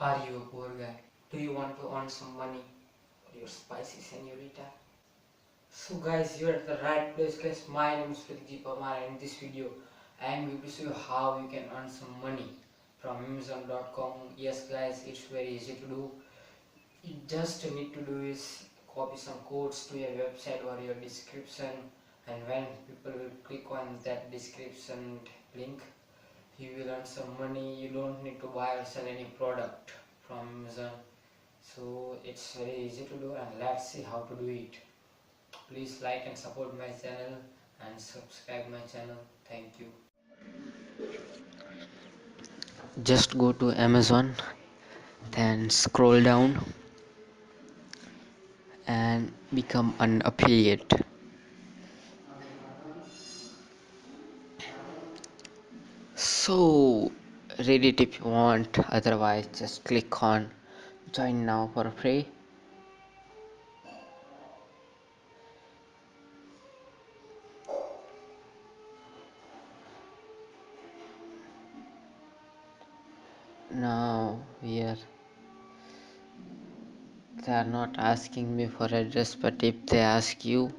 Are you a poor guy? Do you want to earn some money for your spicy senorita? So guys, you're at the right place guys. My name is Pramar and in this video I am going to show you how you can earn some money from Amazon.com. Yes guys, it's very easy to do. You just need to do is copy some codes to your website or your description, and when people will click on that description link, you will earn some money. You don't need to buy or sell any product from Amazon. So it's very easy to do, and let's see how to do it. Please like and support my channel and subscribe my channel. Thank you. Just go to Amazon, then scroll down and become an affiliate. So read it if you want, otherwise just click on join now for free. Now here they are not asking me for address, but if they ask you,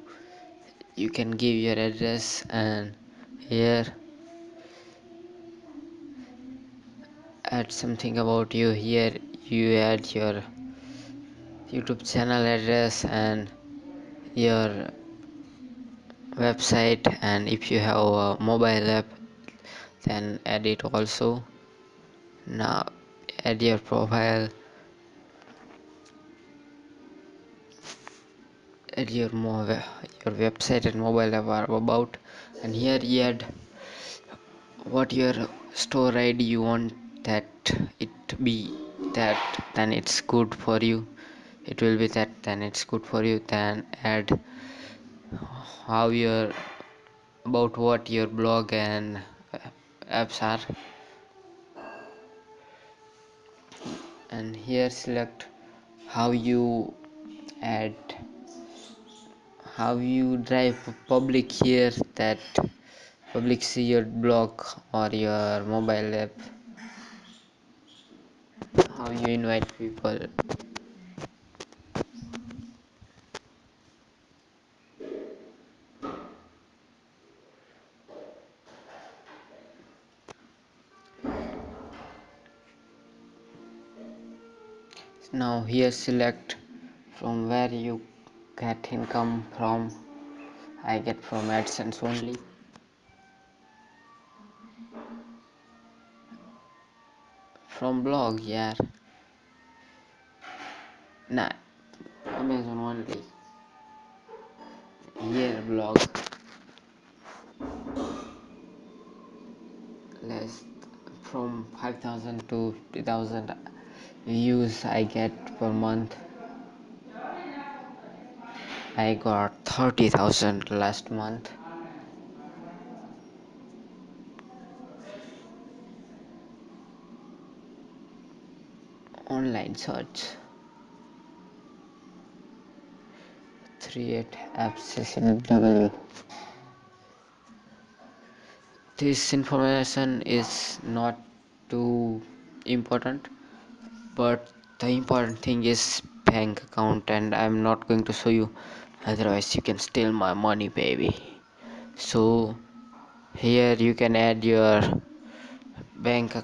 you can give your address, and here add something about you. Here you add your YouTube channel address and your website, and if you have a mobile app then add it also. Now add your profile, add your website and mobile app are about, and here you add what your store ID you want that it be, that then it's good for you, it will be that, then it's good for you. Then add how your, about what your blog and apps are, and here select how you add, how you drive public here, that public see your blog or your mobile app, how you invite people. Now here select from where you get income from. I get from AdSense only. From blog, yeah. Nah, Amazon only. Here blog. Less from 5,000 to 50,000 views I get per month. I got 30,000 last month. Online search. Create accessibility. This information is not too important, but the important thing is bank account, and I'm not going to show you, otherwise you can steal my money, baby. So here you can add your bank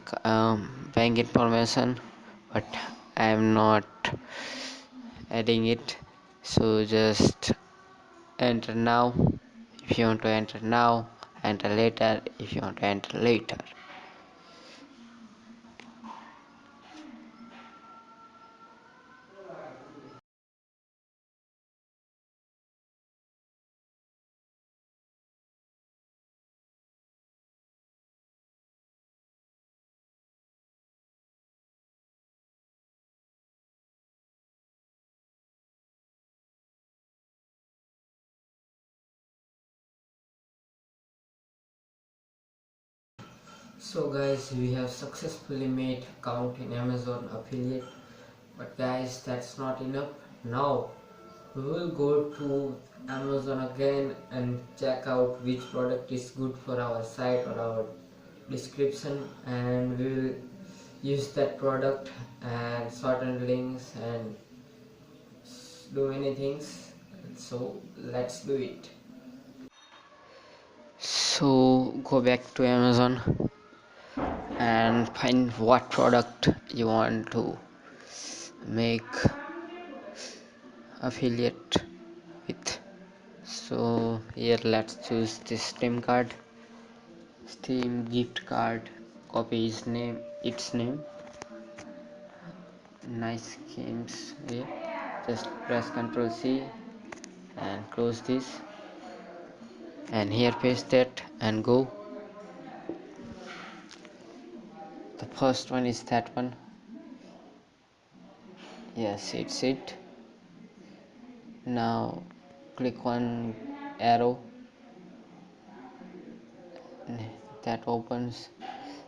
information, but I'm not adding it. So just enter now if you want to enter now, enter later if you want to enter later. So guys, we have successfully made account in Amazon affiliate, but guys, that's not enough. Now we will go to Amazon again and check out which product is good for our site or our description, and we will use that product and certain links and do many things. So let's do it. So go back to Amazon and find what product you want to make affiliate with. So here let's choose this Steam gift card, copy its name, nice games here. Just press Ctrl C and close this, and here paste that and go. The first one is that one. Yes, it's it. Now click on arrow that opens.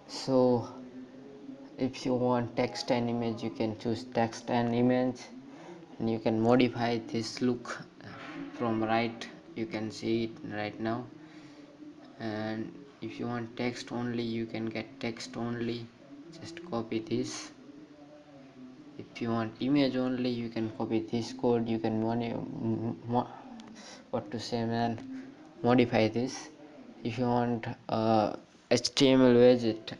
So if you want text and image, you can choose text and image, and you can modify this look from right. You can see it right now. And if you want text only, you can get text only. Just copy this. If you want image only, you can copy this code. You can modify this. If you want HTML widget,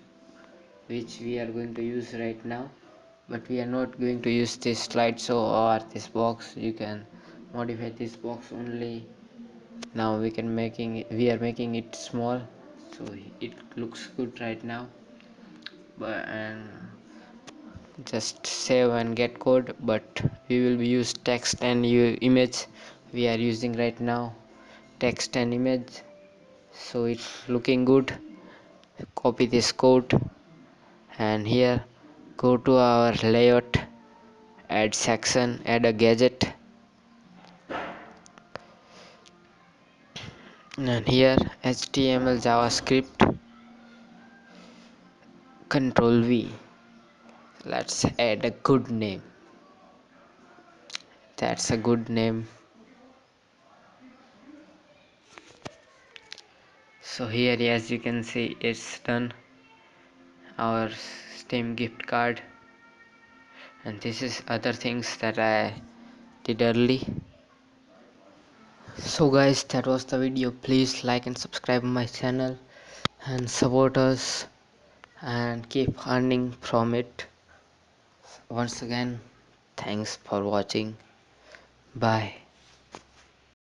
which we are going to use right now, but we are not going to use this slideshow or this box, you can modify this box only. Now we are making it small, so it looks good right now. But and just save and get code, but we will use text and image. We are using right now text and image, so it's looking good. Copy this code and here go to our layout, add section, add a gadget, and here HTML JavaScript, Control V. Let's add a good name. That's a good name. So here, as you can see, it's done, our Steam gift card, and this is other things that I did early. So guys, that was the video. Please like and subscribe my channel and support us and keep earning from it. Once again, thanks for watching. Bye.